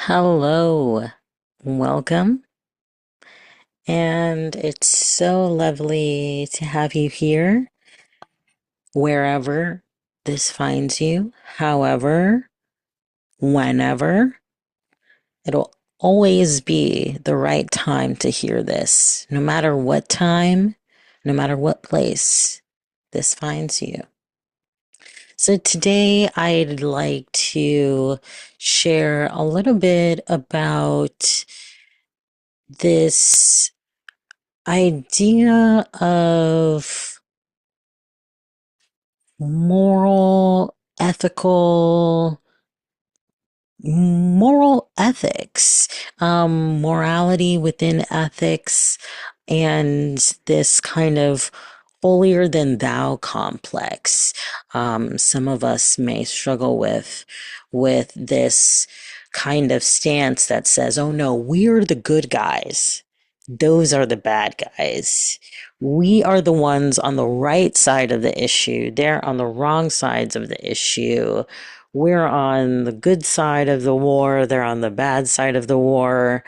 Hello, welcome, and it's so lovely to have you here, wherever this finds you, however, whenever. It'll always be the right time to hear this, no matter what time, no matter what place this finds you. So today I'd like to share a little bit about this idea of moral, ethical, moral ethics, morality within ethics, and this kind of holier than thou complex. Some of us may struggle with this kind of stance that says, "Oh no, we're the good guys. Those are the bad guys. We are the ones on the right side of the issue. They're on the wrong sides of the issue. We're on the good side of the war. They're on the bad side of the war."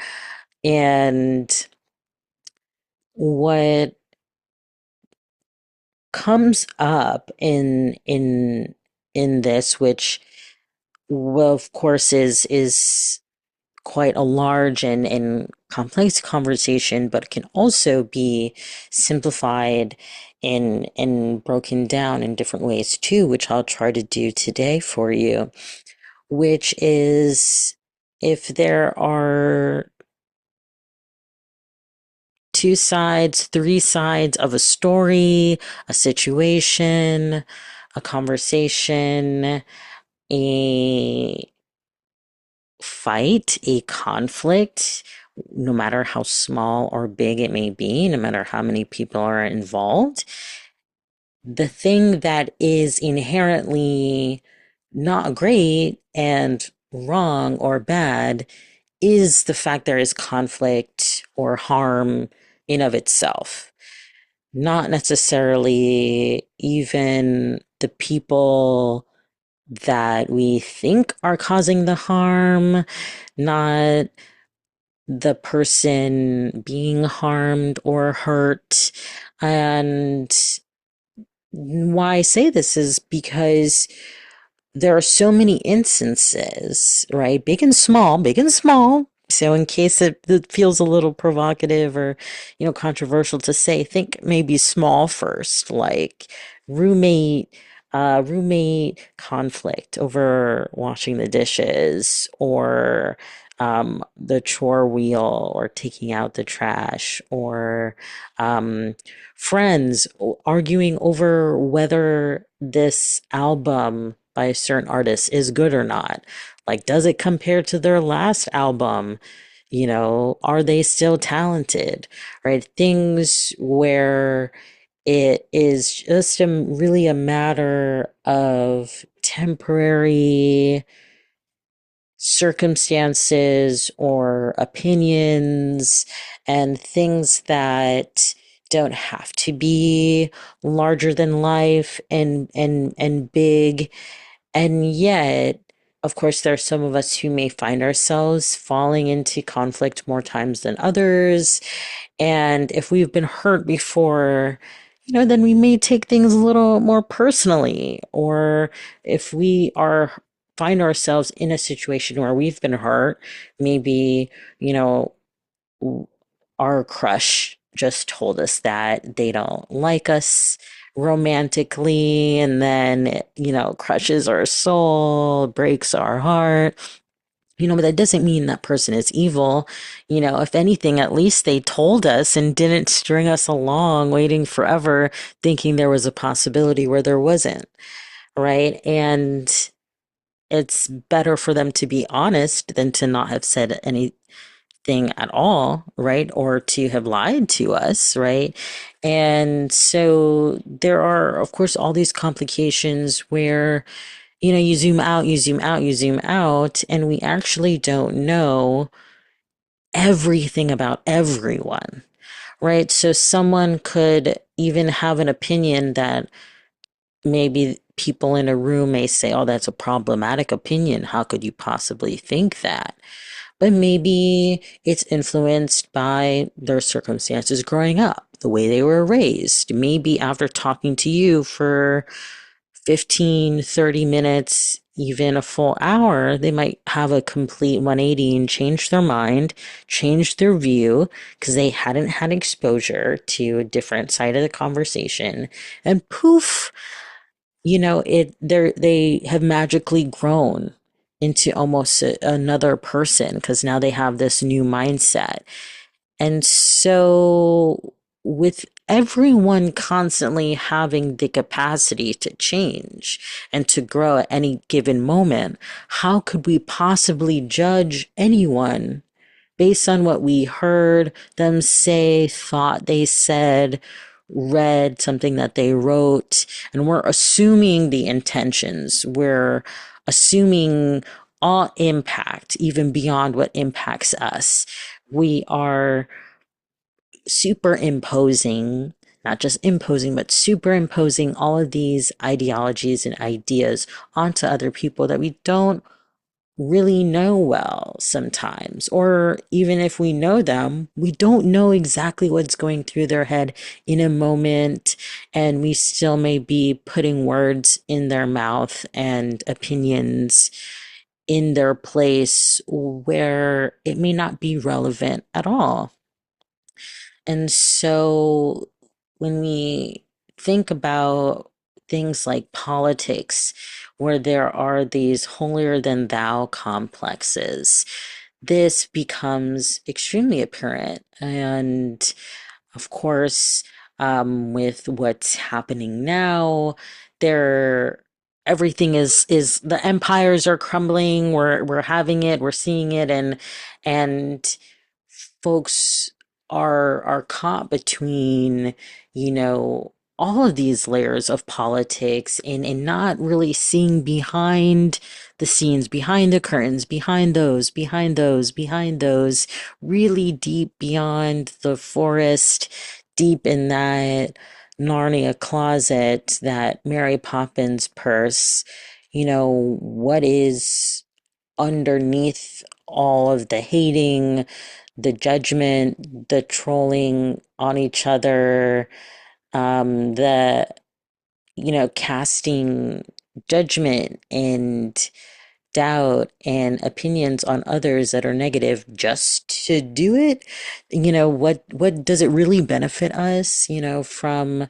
And what comes up in this, which, well, of course, is quite a large and complex conversation, but can also be simplified and broken down in different ways too, which I'll try to do today for you, which is, if there are two sides, three sides of a story, a situation, a conversation, a fight, a conflict, no matter how small or big it may be, no matter how many people are involved, the thing that is inherently not great and wrong or bad is the fact there is conflict or harm in of itself. Not necessarily even the people that we think are causing the harm, not the person being harmed or hurt. And why I say this is because there are so many instances, right? Big and small, big and small. So in case it feels a little provocative or, controversial to say, think maybe small first, like roommate, roommate conflict over washing the dishes, or the chore wheel, or taking out the trash, or friends arguing over whether this album by a certain artist is good or not. Like, does it compare to their last album? Are they still talented? Right? Things where it is just really a matter of temporary circumstances or opinions, and things that don't have to be larger than life and big. And yet, of course, there are some of us who may find ourselves falling into conflict more times than others. And if we've been hurt before, then we may take things a little more personally. Or if we are find ourselves in a situation where we've been hurt, maybe, you know, our crush just told us that they don't like us romantically, and then crushes our soul, breaks our heart. But that doesn't mean that person is evil. If anything, at least they told us and didn't string us along waiting forever, thinking there was a possibility where there wasn't, right? And it's better for them to be honest than to not have said anything at all, right? Or to have lied to us, right? And so there are, of course, all these complications where, you zoom out, you zoom out, you zoom out, and we actually don't know everything about everyone, right? So someone could even have an opinion that maybe people in a room may say, "Oh, that's a problematic opinion. How could you possibly think that?" but maybe it's influenced by their circumstances growing up, the way they were raised. Maybe after talking to you for 15, 30 minutes, even a full hour, they might have a complete 180 and change their mind, change their view because they hadn't had exposure to a different side of the conversation. And poof, they have magically grown into almost another person because now they have this new mindset. And so, with everyone constantly having the capacity to change and to grow at any given moment, how could we possibly judge anyone based on what we heard them say, thought they said, read something that they wrote, and we're assuming the intentions. We're assuming all impact, even beyond what impacts us. We are superimposing, not just imposing, but superimposing all of these ideologies and ideas onto other people that we don't really know well sometimes. Or even if we know them, we don't know exactly what's going through their head in a moment. And we still may be putting words in their mouth and opinions in their place where it may not be relevant at all. And so when we think about things like politics, where there are these holier than thou complexes, this becomes extremely apparent. And of course, with what's happening now, there everything is the empires are crumbling. We're having it, we're seeing it, and folks are caught between, all of these layers of politics and not really seeing behind the scenes, behind the curtains, behind those, really deep beyond the forest, deep in that Narnia closet, that Mary Poppins purse, what is underneath all of the hating, the judgment, the trolling on each other, the, casting judgment and doubt and opinions on others that are negative just to do it. What does it really benefit us, from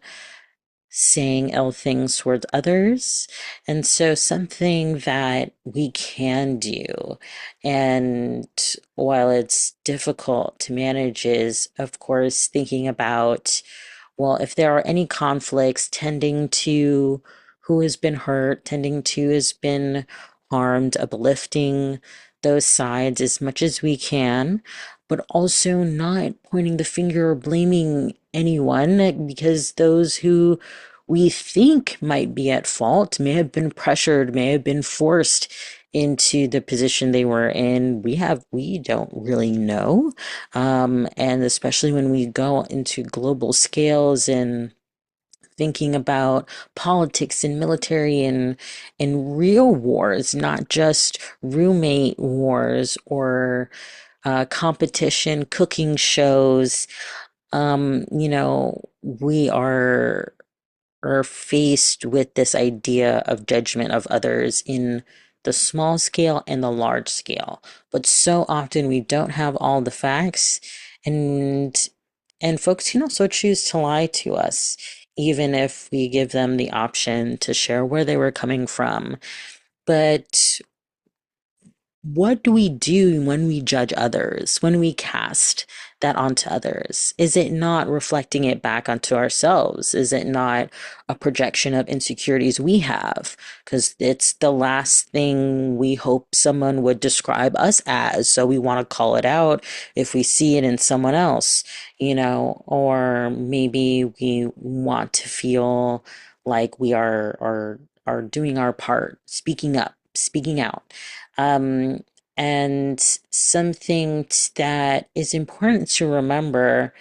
saying ill things towards others? And so something that we can do, and while it's difficult to manage, is of course thinking about, well, if there are any conflicts tending to who has been hurt, tending to has been harmed, uplifting those sides as much as we can, but also not pointing the finger or blaming anyone, because those who we think might be at fault may have been pressured, may have been forced into the position they were in. We don't really know. And especially when we go into global scales and thinking about politics and military and real wars, not just roommate wars or competition cooking shows. We are faced with this idea of judgment of others in the small scale and the large scale. But so often we don't have all the facts, and folks can also choose to lie to us, even if we give them the option to share where they were coming from. But what do we do when we judge others, when we cast that onto others? Is it not reflecting it back onto ourselves? Is it not a projection of insecurities we have? Because it's the last thing we hope someone would describe us as. So we want to call it out if we see it in someone else, or maybe we want to feel like we are doing our part, speaking up, speaking out. Um, and something that is important to remember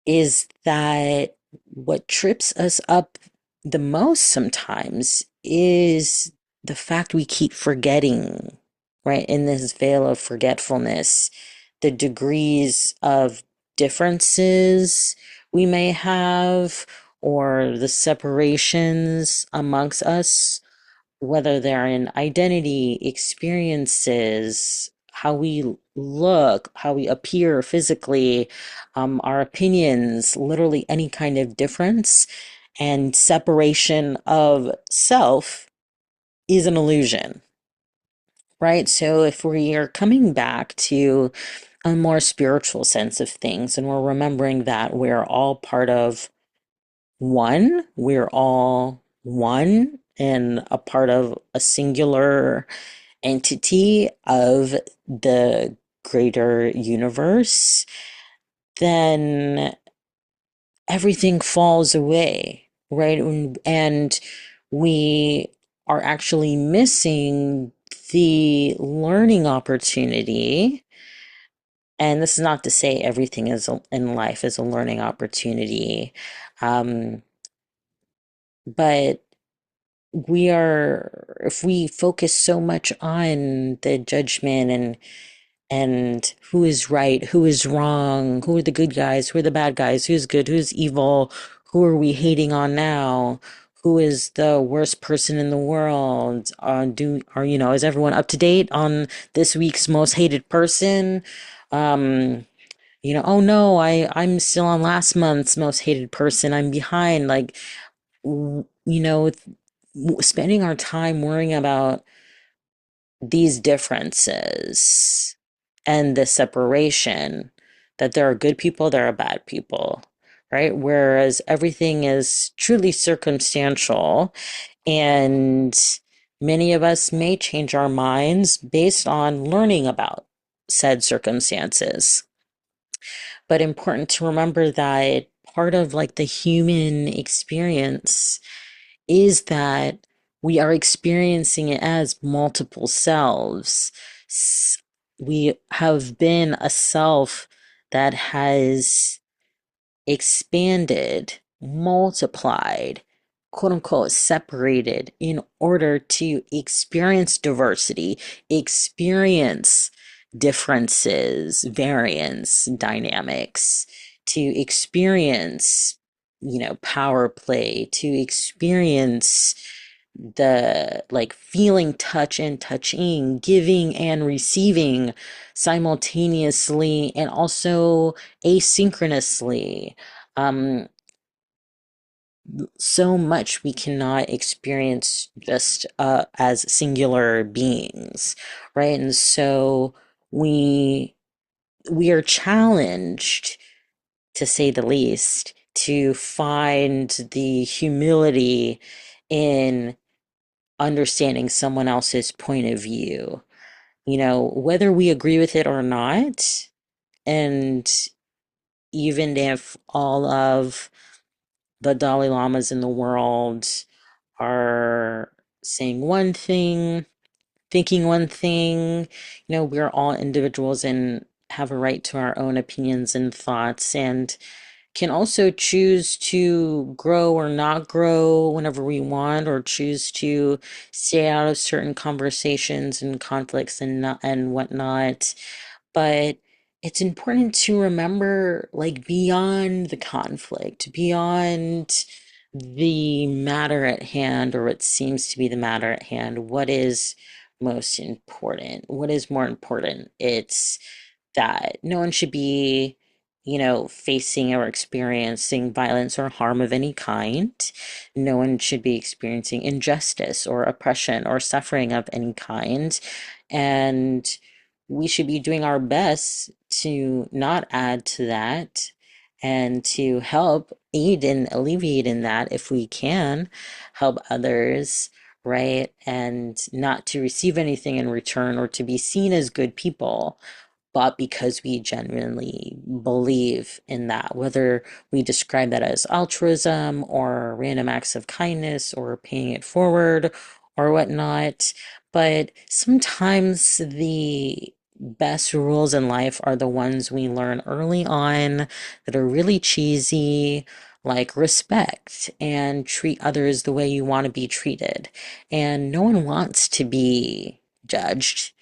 is that what trips us up the most sometimes is the fact we keep forgetting right? In this veil of forgetfulness, the degrees of differences we may have, or the separations amongst us, whether they're in identity, experiences, how we look, how we appear physically, our opinions, literally any kind of difference and separation of self is an illusion, right? So if we are coming back to a more spiritual sense of things and we're remembering that we're all part of one, we're all one and a part of a singular entity of the greater universe, then everything falls away, right? And we are actually missing the learning opportunity. And this is not to say everything is in life is a learning opportunity. Um, but if we focus so much on the judgment and who is right, who is wrong, who are the good guys, who are the bad guys, who's good, who's evil, who are we hating on now, who is the worst person in the world, is everyone up to date on this week's most hated person? Um, oh no, I'm still on last month's most hated person. I'm behind. Like, spending our time worrying about these differences and the separation, that there are good people, there are bad people, right? Whereas everything is truly circumstantial, and many of us may change our minds based on learning about said circumstances. But important to remember that part of like the human experience is that we are experiencing it as multiple selves. We have been a self that has expanded, multiplied, quote unquote, separated in order to experience diversity, experience differences, variance, dynamics, to experience, power play, to experience the like feeling touch and touching, giving and receiving simultaneously and also asynchronously. Um, so much we cannot experience just as singular beings, right? And so we we are challenged, to say the least, to find the humility in understanding someone else's point of view, whether we agree with it or not. And even if all of the Dalai Lamas in the world are saying one thing, thinking one thing, we're all individuals and have a right to our own opinions and thoughts, and can also choose to grow or not grow whenever we want, or choose to stay out of certain conversations and conflicts and whatnot. But it's important to remember, like, beyond the conflict, beyond the matter at hand, or what seems to be the matter at hand, what is most important? What is more important? It's that no one should be, facing or experiencing violence or harm of any kind. No one should be experiencing injustice or oppression or suffering of any kind. And we should be doing our best to not add to that and to help aid and alleviate in that if we can help others, right? And not to receive anything in return or to be seen as good people, but because we genuinely believe in that, whether we describe that as altruism or random acts of kindness or paying it forward or whatnot. But sometimes the best rules in life are the ones we learn early on that are really cheesy, like respect and treat others the way you want to be treated. And no one wants to be judged.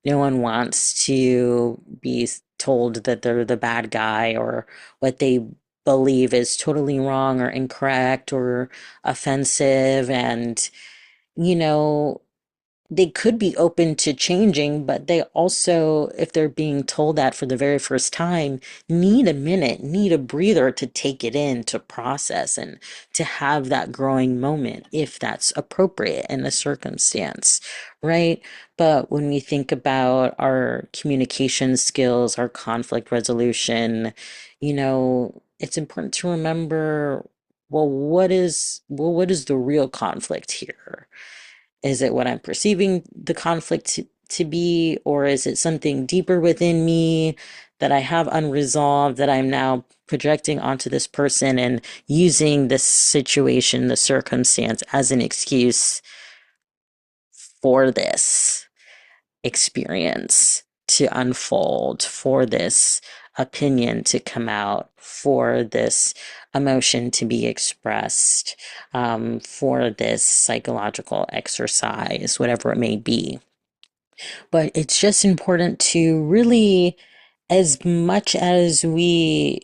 No one wants to be told that they're the bad guy or what they believe is totally wrong or incorrect or offensive. And, you know, they could be open to changing, but they also, if they're being told that for the very first time, need a minute, need a breather to take it in, to process, and to have that growing moment if that's appropriate in the circumstance, right? But when we think about our communication skills, our conflict resolution, it's important to remember, what is the real conflict here? Is it what I'm perceiving the conflict to be, or is it something deeper within me that I have unresolved that I'm now projecting onto this person and using this situation, the circumstance, as an excuse for this experience to unfold, for this opinion to come out, for this emotion to be expressed, for this psychological exercise, whatever it may be. But it's just important to really, as much as we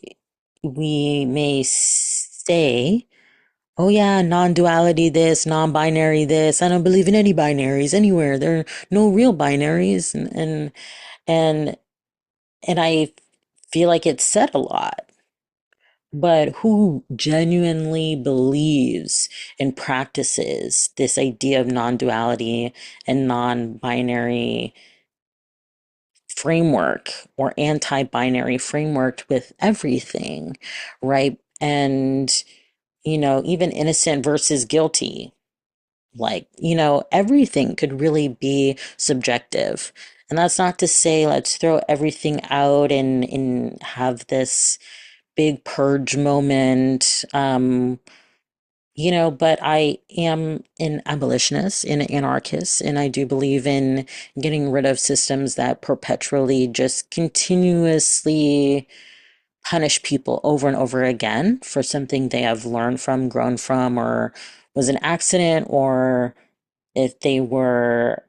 may say, oh yeah, non-duality this, non-binary this. I don't believe in any binaries anywhere. There are no real binaries, and and I feel like it's said a lot. But who genuinely believes and practices this idea of non-duality and non-binary framework or anti-binary framework with everything, right? And even innocent versus guilty. Like, everything could really be subjective. And that's not to say let's throw everything out and have this big purge moment. But I am an abolitionist and an anarchist, and I do believe in getting rid of systems that perpetually just continuously punish people over and over again for something they have learned from, grown from, or was an accident, or if they were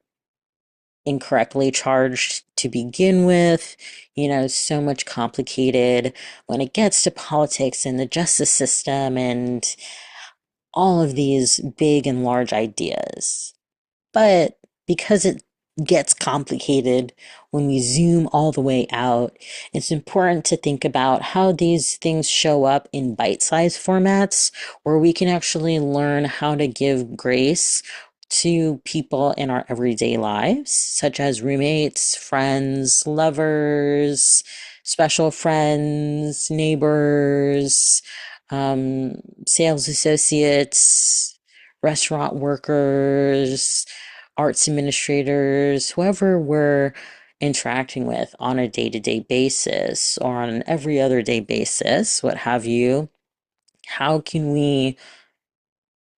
incorrectly charged to begin with. So much complicated when it gets to politics and the justice system and all of these big and large ideas. But because it gets complicated when we zoom all the way out, it's important to think about how these things show up in bite-sized formats where we can actually learn how to give grace to people in our everyday lives, such as roommates, friends, lovers, special friends, neighbors, sales associates, restaurant workers, arts administrators, whoever we're interacting with on a day-to-day basis or on an every other day basis, what have you. How can we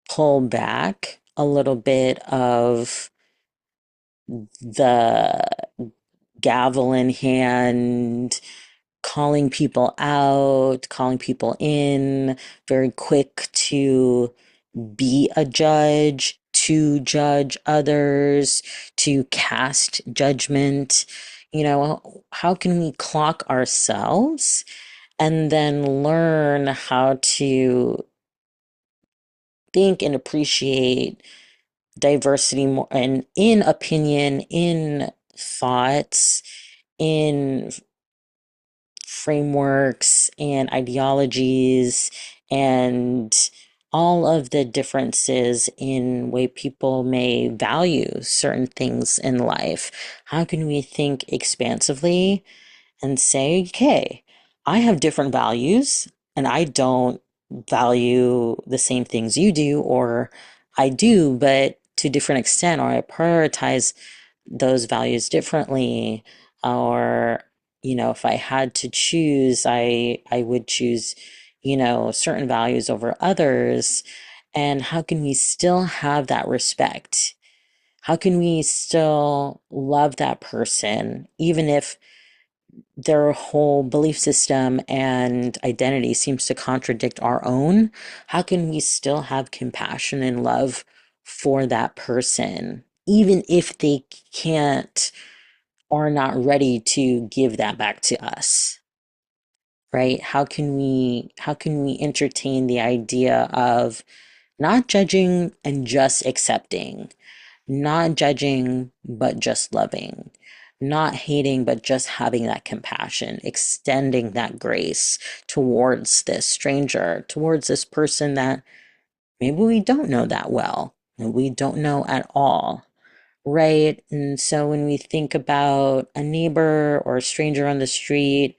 pull back a little bit of the gavel in hand, calling people out, calling people in, very quick to be a judge, to judge others, to cast judgment? How can we clock ourselves and then learn how to think and appreciate diversity more and in opinion, in thoughts, in frameworks and ideologies and all of the differences in way people may value certain things in life. How can we think expansively and say, okay, I have different values and I don't value the same things you do, or I do, but to different extent, or I prioritize those values differently, or if I had to choose, I would choose certain values over others. And how can we still have that respect? How can we still love that person even if their whole belief system and identity seems to contradict our own? How can we still have compassion and love for that person even if they can't are not ready to give that back to us, right? How can we entertain the idea of not judging and just accepting, not judging but just loving, not hating but just having that compassion, extending that grace towards this stranger, towards this person that maybe we don't know that well, and we don't know at all, right? And so when we think about a neighbor or a stranger on the street,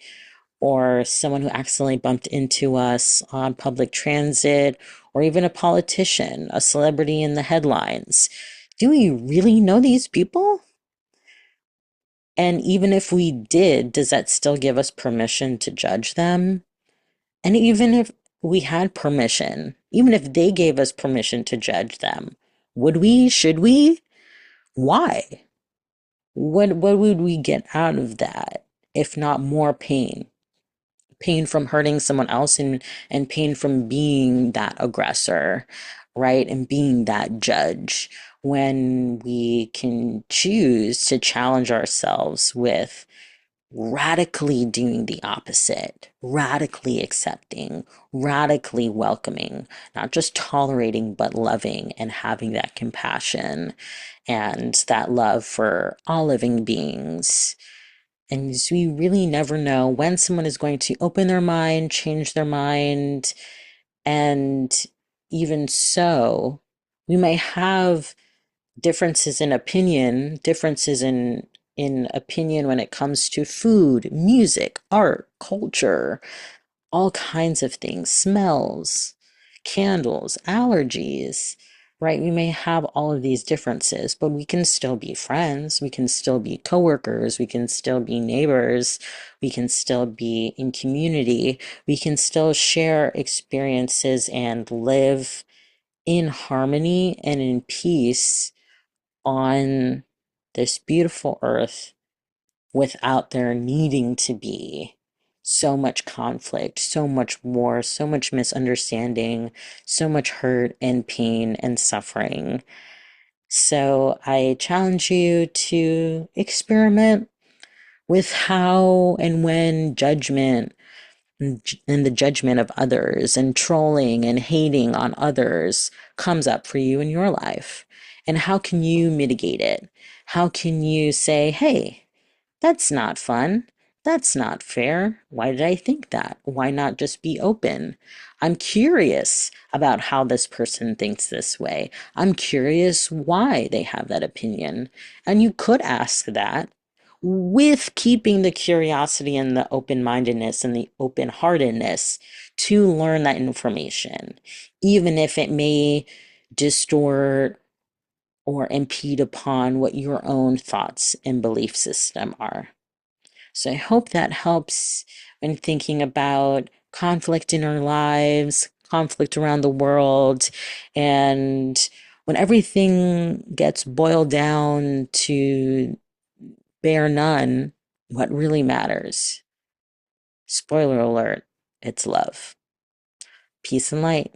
or someone who accidentally bumped into us on public transit, or even a politician, a celebrity in the headlines, do we really know these people? And even if we did, does that still give us permission to judge them? And even if we had permission, even if they gave us permission to judge them, would we? Should we? Why? What would we get out of that if not more pain? Pain from hurting someone else, and pain from being that aggressor, right? And being that judge, when we can choose to challenge ourselves with radically doing the opposite, radically accepting, radically welcoming, not just tolerating, but loving and having that compassion and that love for all living beings. And we really never know when someone is going to open their mind, change their mind. And even so, we may have differences in opinion, differences in opinion when it comes to food, music, art, culture, all kinds of things, smells, candles, allergies, right? We may have all of these differences, but we can still be friends. We can still be coworkers. We can still be neighbors. We can still be in community. We can still share experiences and live in harmony and in peace on this beautiful earth without there needing to be so much conflict, so much war, so much misunderstanding, so much hurt and pain and suffering. So I challenge you to experiment with how and when judgment and the judgment of others and trolling and hating on others comes up for you in your life. And how can you mitigate it? How can you say, hey, that's not fun. That's not fair. Why did I think that? Why not just be open? I'm curious about how this person thinks this way. I'm curious why they have that opinion. And you could ask that with keeping the curiosity and the open-mindedness and the open-heartedness to learn that information, even if it may distort or impede upon what your own thoughts and belief system are. So I hope that helps when thinking about conflict in our lives, conflict around the world, and when everything gets boiled down to bare none, what really matters. Spoiler alert, it's love. Peace and light.